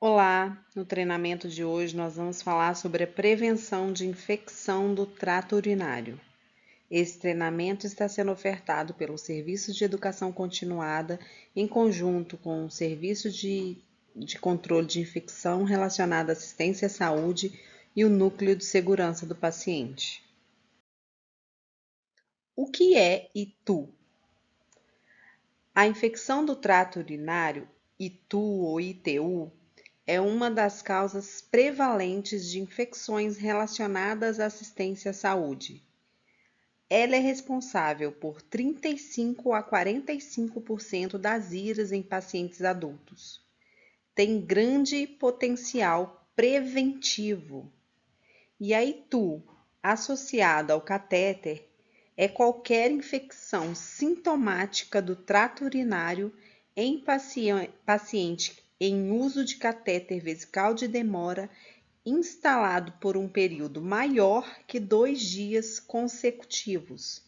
Olá, no treinamento de hoje nós vamos falar sobre a prevenção de infecção do trato urinário. Esse treinamento está sendo ofertado pelo Serviço de Educação Continuada em conjunto com o Serviço de Controle de Infecção relacionado à Assistência à Saúde e o Núcleo de Segurança do Paciente. O que é ITU? A infecção do trato urinário, ITU ou ITU, é uma das causas prevalentes de infecções relacionadas à assistência à saúde. Ela é responsável por 35 a 45% das IRAs em pacientes adultos. Tem grande potencial preventivo. E a ITU, associada ao catéter, é qualquer infecção sintomática do trato urinário em paciente em uso de catéter vesical de demora instalado por um período maior que 2 dias consecutivos.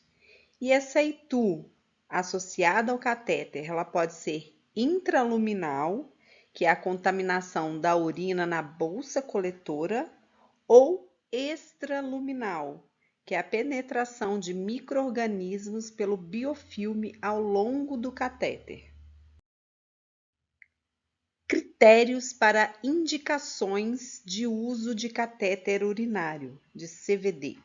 E essa ITU associada ao catéter, ela pode ser intraluminal, que é a contaminação da urina na bolsa coletora, ou extraluminal, que é a penetração de micro-organismos pelo biofilme ao longo do catéter. Critérios para indicações de uso de catéter urinário, de CVD.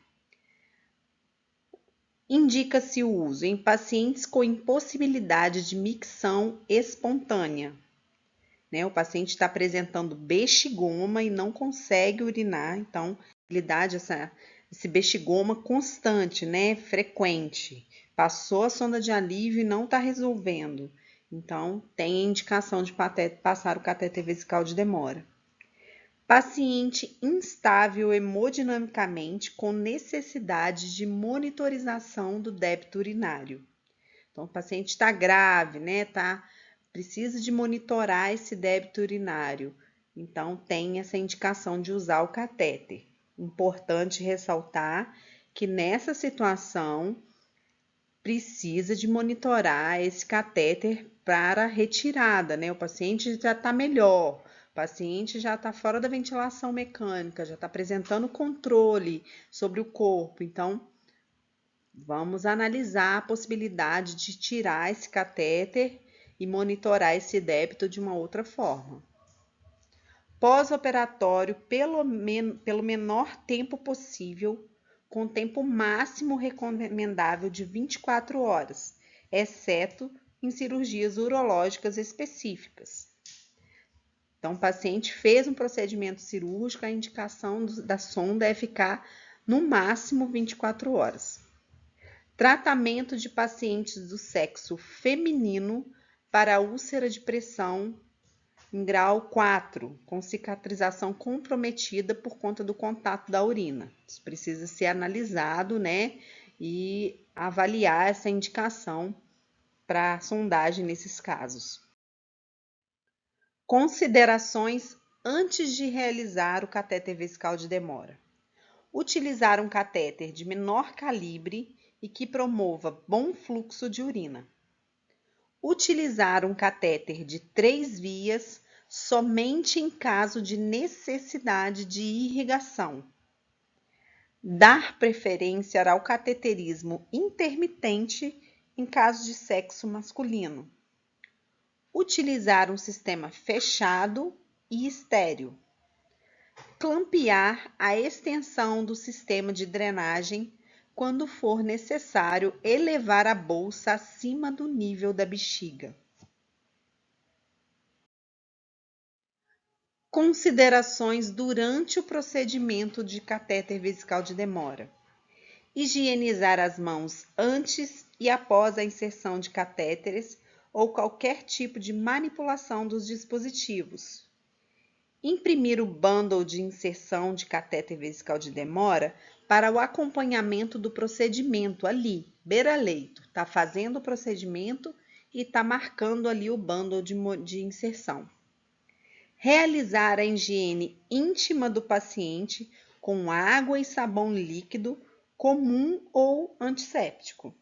Indica-se o uso em pacientes com impossibilidade de micção espontânea. O paciente está apresentando bexigoma e não consegue urinar, então ele dá esse bexigoma constante, frequente. Passou a sonda de alívio e não está resolvendo. Então, tem a indicação de passar o catéter vesical de demora. Paciente instável hemodinamicamente com necessidade de monitorização do débito urinário. Então, o paciente está grave, precisa de monitorar esse débito urinário. Então, tem essa indicação de usar o catéter. Importante ressaltar que nessa situação precisa de monitorar esse catéter para retirada, O paciente já está melhor, o paciente já está fora da ventilação mecânica, já está apresentando controle sobre o corpo. Então, vamos analisar a possibilidade de tirar esse catéter e monitorar esse débito de uma outra forma. Pós-operatório, pelo menor tempo possível, com tempo máximo recomendável de 24 horas, exceto em cirurgias urológicas específicas. Então, o paciente fez um procedimento cirúrgico, a indicação da sonda é ficar no máximo 24 horas. Tratamento de pacientes do sexo feminino para úlcera de pressão em grau 4, com cicatrização comprometida por conta do contato da urina. Isso precisa ser analisado, e avaliar essa indicação para sondagem nesses casos. Considerações antes de realizar o catéter vesical de demora. Utilizar um catéter de menor calibre e que promova bom fluxo de urina. Utilizar um catéter de 3 vias somente em caso de necessidade de irrigação. Dar preferência ao cateterismo intermitente em caso de sexo masculino. Utilizar um sistema fechado e estéril. Clampear a extensão do sistema de drenagem quando for necessário elevar a bolsa acima do nível da bexiga. Considerações durante o procedimento de catéter vesical de demora. Higienizar as mãos antes e após a inserção de catéteres ou qualquer tipo de manipulação dos dispositivos. Imprimir o bundle de inserção de catéter vesical de demora para o acompanhamento do procedimento ali, beira-leito. Está fazendo o procedimento e está marcando ali o bundle de inserção. Realizar a higiene íntima do paciente com água e sabão líquido, comum ou antisséptico.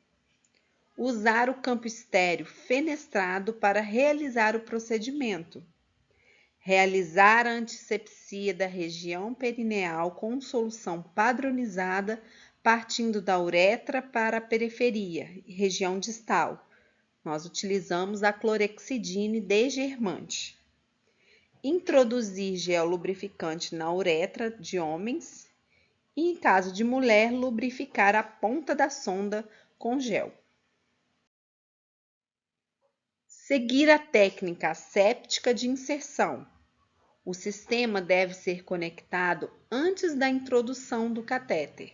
Usar o campo estéreo fenestrado para realizar o procedimento. Realizar a antisepsia da região perineal com solução padronizada, partindo da uretra para a periferia, região distal. Nós utilizamos a clorexidine desgermante. Introduzir gel lubrificante na uretra de homens e, em caso de mulher, lubrificar a ponta da sonda com gel. Seguir a técnica asséptica de inserção. O sistema deve ser conectado antes da introdução do catéter.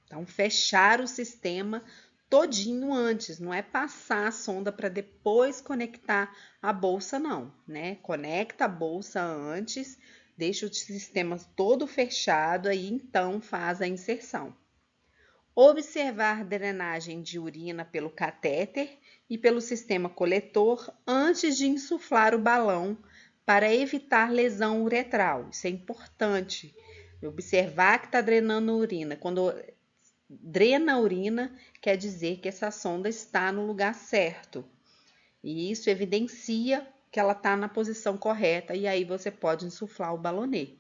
Então, fechar o sistema todinho antes, não é passar a sonda para depois conectar a bolsa, não, né? Conecta a bolsa antes, deixa o sistema todo fechado, aí então faz a inserção. Observar drenagem de urina pelo catéter e pelo sistema coletor antes de insuflar o balão para evitar lesão uretral. Isso é importante. Observar que está drenando urina. Quando drena a urina, quer dizer que essa sonda está no lugar certo. E isso evidencia que ela está na posição correta e aí você pode insuflar o balonê.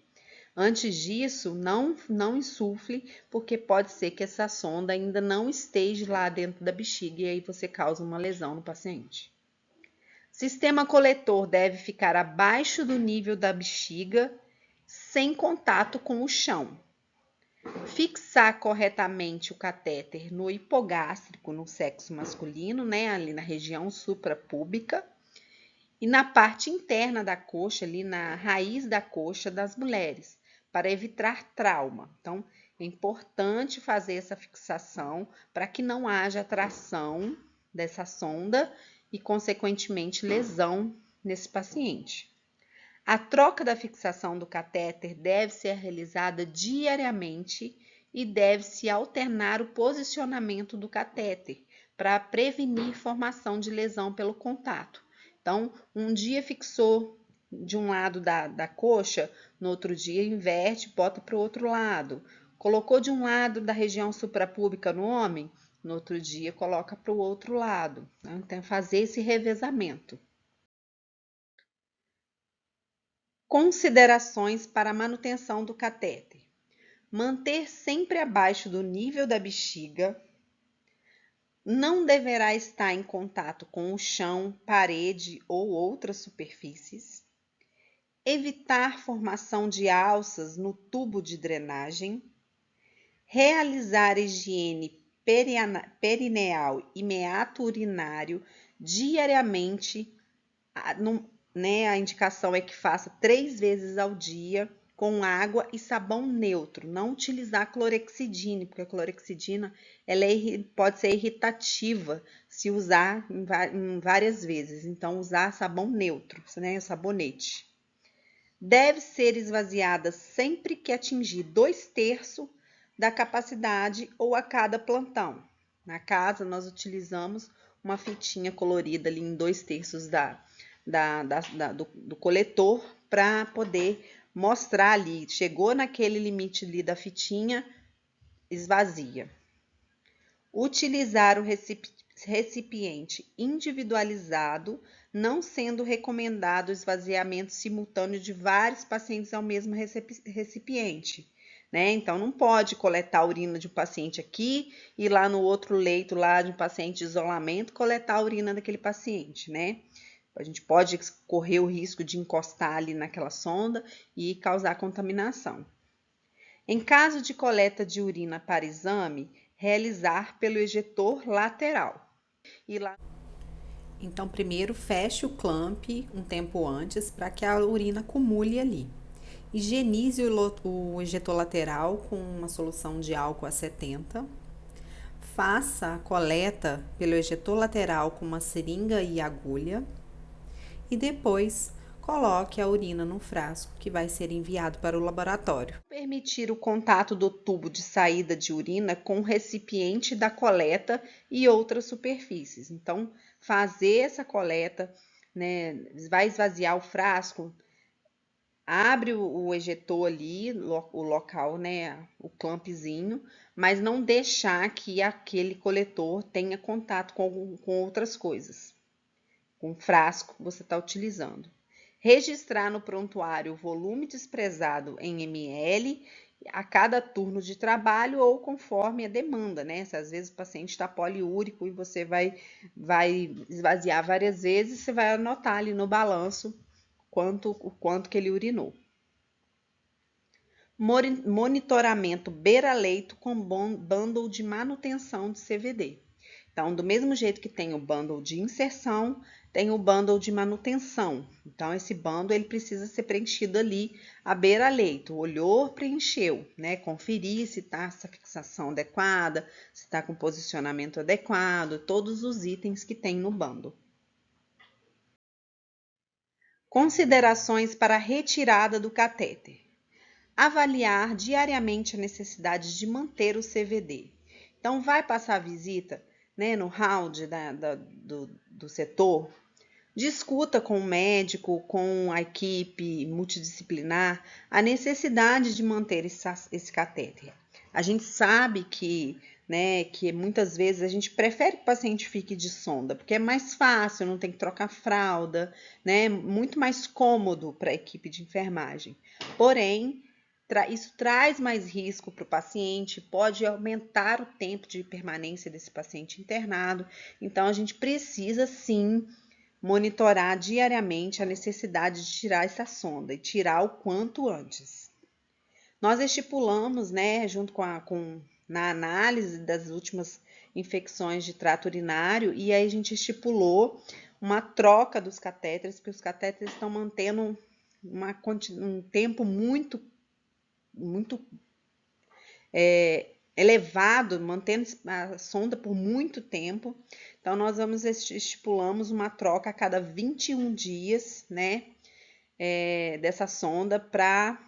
Antes disso, não insufle, porque pode ser que essa sonda ainda não esteja lá dentro da bexiga e aí você causa uma lesão no paciente. Sistema coletor deve ficar abaixo do nível da bexiga, sem contato com o chão. Fixar corretamente o catéter no hipogástrico no sexo masculino, né, ali na região suprapúbica, e na parte interna da coxa, ali na raiz da coxa das mulheres, para evitar trauma. Então, é importante fazer essa fixação para que não haja tração dessa sonda e, consequentemente, lesão nesse paciente. A troca da fixação do catéter deve ser realizada diariamente e deve-se alternar o posicionamento do catéter para prevenir formação de lesão pelo contato. Então, um dia fixou de um lado da coxa, no outro dia inverte, bota para o outro lado. Colocou de um lado da região suprapúbica no homem, no outro dia coloca para o outro lado. Então, fazer esse revezamento. Considerações para a manutenção do catéter. Manter sempre abaixo do nível da bexiga. Não deverá estar em contato com o chão, parede ou outras superfícies. Evitar formação de alças no tubo de drenagem. Realizar higiene perineal e meato urinário diariamente. A indicação é que faça 3 vezes ao dia com água e sabão neutro. Não utilizar clorexidine, porque a clorexidina pode ser irritativa se usar em várias vezes. Então, usar sabão neutro, né, sabonete. Deve ser esvaziada sempre que atingir 2/3 da capacidade ou a cada plantão. Na casa, nós utilizamos uma fitinha colorida ali em 2/3 do coletor para poder mostrar ali. Chegou naquele limite ali da fitinha, esvazia. Utilizar o recipiente individualizado, não sendo recomendado o esvaziamento simultâneo de vários pacientes ao mesmo recipiente, né? Então, não pode coletar a urina de um paciente aqui e lá no outro leito lá de um paciente de isolamento, coletar a urina daquele paciente, né? A gente pode correr o risco de encostar ali naquela sonda e causar contaminação. Em caso de coleta de urina para exame, realizar pelo ejetor lateral. Então, primeiro feche o clamp um tempo antes para que a urina acumule ali. Higienize o ejetor lateral com uma solução de álcool a 70. Faça a coleta pelo ejetor lateral com uma seringa e agulha. E depois coloque a urina no frasco que vai ser enviado para o laboratório. Permitir o contato do tubo de saída de urina com o recipiente da coleta e outras superfícies. Então, fazer essa coleta, né, vai esvaziar o frasco, abre o ejetor ali, o local, né, o clampzinho, mas não deixar que aquele coletor tenha contato com outras coisas. Com o frasco que você está utilizando. Registrar no prontuário o volume desprezado em ml a cada turno de trabalho ou conforme a demanda, né? Se às vezes o paciente está poliúrico e você vai esvaziar várias vezes, você vai anotar ali no balanço o quanto que ele urinou. Monitoramento beira-leito com bundle de manutenção de CVD. Então, do mesmo jeito que tem o bundle de inserção, tem o bundle de manutenção. Então, esse bundle ele precisa ser preenchido ali à beira-leito. Olhou, preencheu, né? Conferir se está essa fixação adequada, se está com posicionamento adequado, todos os itens que tem no bundle. Considerações para a retirada do catéter. Avaliar diariamente a necessidade de manter o CVD. Então, vai passar a visita, né, no round do setor, discuta com o médico, com a equipe multidisciplinar, a necessidade de manter esse catéter. A gente sabe que muitas vezes a gente prefere que o paciente fique de sonda, porque é mais fácil, não tem que trocar fralda, né? Muito mais cômodo para a equipe de enfermagem. Porém, isso traz mais risco para o paciente, pode aumentar o tempo de permanência desse paciente internado. Então, a gente precisa sim monitorar diariamente a necessidade de tirar essa sonda e tirar o quanto antes. Nós estipulamos, né, junto na análise das últimas infecções de trato urinário, e aí a gente estipulou uma troca dos catéteres, porque os catéteres estão mantendo um tempo muito elevado, mantendo a sonda por muito tempo. Então, nós estipulamos uma troca a cada 21 dias, né, dessa sonda para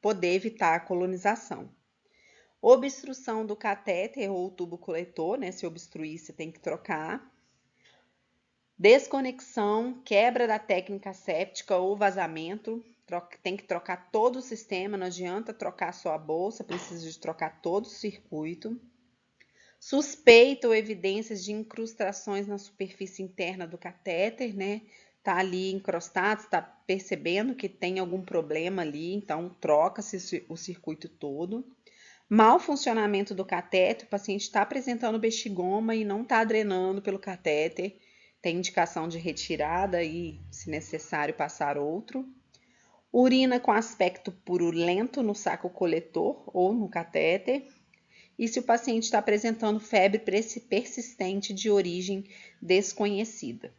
poder evitar a colonização. Obstrução do catéter ou tubo coletor, né, se obstruir, você tem que trocar. Desconexão, quebra da técnica séptica ou vazamento, tem que trocar todo o sistema, não adianta trocar só a bolsa, precisa de trocar todo o circuito. Suspeita ou evidências de incrustações na superfície interna do catéter, né? Tá ali encrostado, está percebendo que tem algum problema ali, então troca-se o circuito todo. Mau funcionamento do catéter, o paciente está apresentando bexigoma e não está drenando pelo catéter, tem indicação de retirada e, se necessário, passar outro. Urina com aspecto purulento no saco coletor ou no catéter. E se o paciente está apresentando febre persistente de origem desconhecida.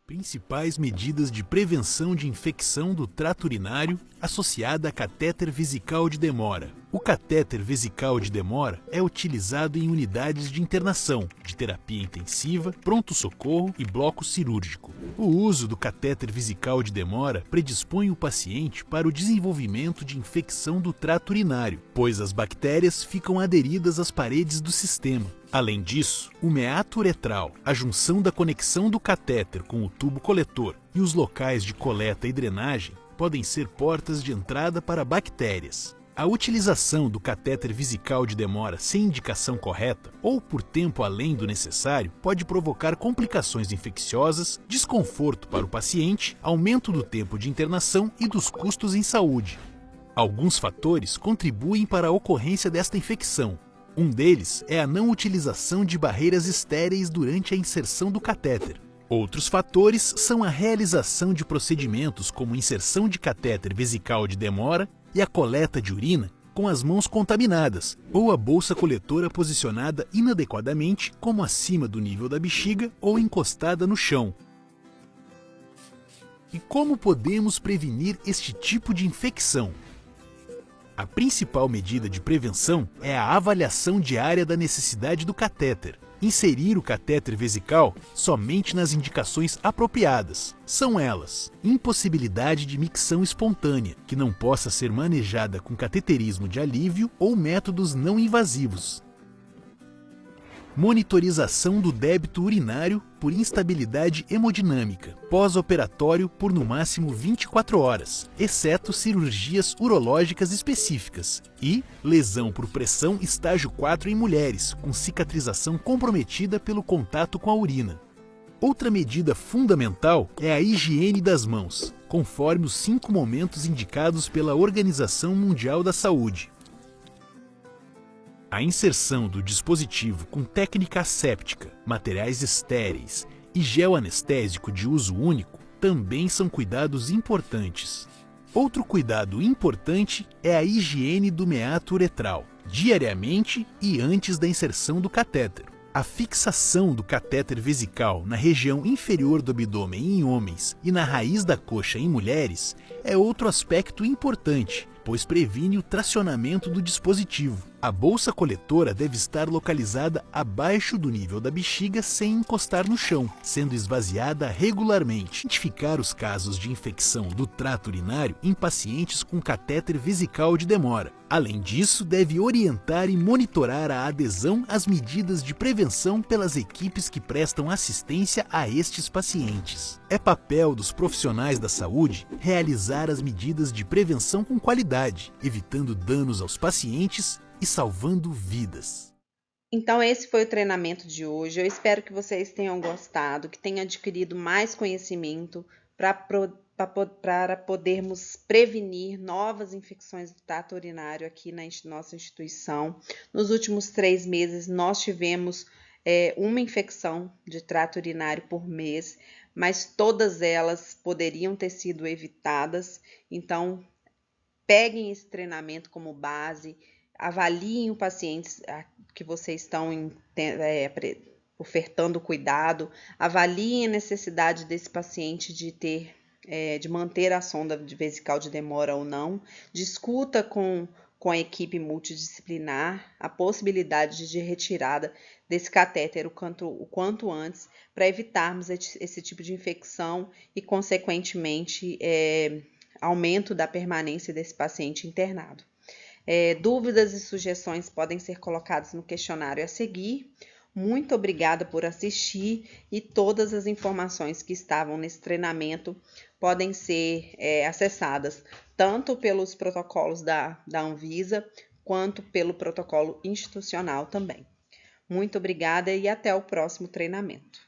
Principais medidas de prevenção de infecção do trato urinário associada a catéter vesical de demora. O catéter vesical de demora é utilizado em unidades de internação, de terapia intensiva, pronto-socorro e bloco cirúrgico. O uso do catéter vesical de demora predispõe o paciente para o desenvolvimento de infecção do trato urinário, pois as bactérias ficam aderidas às paredes do sistema. Além disso, o meato uretral, a junção da conexão do catéter com o tubo coletor e os locais de coleta e drenagem podem ser portas de entrada para bactérias. A utilização do catéter vesical de demora sem indicação correta ou por tempo além do necessário pode provocar complicações infecciosas, desconforto para o paciente, aumento do tempo de internação e dos custos em saúde. Alguns fatores contribuem para a ocorrência desta infecção. Um deles é a não utilização de barreiras estéreis durante a inserção do catéter. Outros fatores são a realização de procedimentos como inserção de catéter vesical de demora e a coleta de urina com as mãos contaminadas, ou a bolsa coletora posicionada inadequadamente, como acima do nível da bexiga ou encostada no chão. E como podemos prevenir este tipo de infecção? A principal medida de prevenção é a avaliação diária da necessidade do catéter. Inserir o catéter vesical somente nas indicações apropriadas. São elas: impossibilidade de micção espontânea, que não possa ser manejada com cateterismo de alívio ou métodos não invasivos. Monitorização do débito urinário por instabilidade hemodinâmica, pós-operatório por no máximo 24 horas, exceto cirurgias urológicas específicas, e lesão por pressão estágio 4 em mulheres, com cicatrização comprometida pelo contato com a urina. Outra medida fundamental é a higiene das mãos. conforme os 5 momentos indicados pela Organização Mundial da Saúde. A inserção do dispositivo com técnica asséptica, materiais estéreis e gel anestésico de uso único também são cuidados importantes. Outro cuidado importante é a higiene do meato uretral, diariamente e antes da inserção do catéter. A fixação do catéter vesical na região inferior do abdômen em homens e na raiz da coxa em mulheres é outro aspecto importante, pois previne o tracionamento do dispositivo. A bolsa coletora deve estar localizada abaixo do nível da bexiga sem encostar no chão, sendo esvaziada regularmente. Identificar os casos de infecção do trato urinário em pacientes com catéter vesical de demora. Além disso, deve orientar e monitorar a adesão às medidas de prevenção pelas equipes que prestam assistência a estes pacientes. É papel dos profissionais da saúde realizar as medidas de prevenção com qualidade, evitando danos aos pacientes e salvando vidas. Então esse foi o treinamento de hoje. Eu espero que vocês tenham gostado, que tenham adquirido mais conhecimento para podermos prevenir novas infecções do trato urinário aqui na nossa instituição. Nos últimos 3 meses nós tivemos uma infecção de trato urinário por mês, mas todas elas poderiam ter sido evitadas. Então peguem esse treinamento como base, avaliem o paciente que vocês estão ofertando cuidado, avaliem a necessidade desse paciente de manter a sonda vesical de demora ou não, discuta com a equipe multidisciplinar a possibilidade de retirada desse catéter o quanto antes, para evitarmos esse tipo de infecção e, consequentemente, aumento da permanência desse paciente internado. Dúvidas e sugestões podem ser colocadas no questionário a seguir. Muito obrigada por assistir e todas as informações que estavam nesse treinamento podem ser acessadas tanto pelos protocolos da Anvisa quanto pelo protocolo institucional também. Muito obrigada e até o próximo treinamento.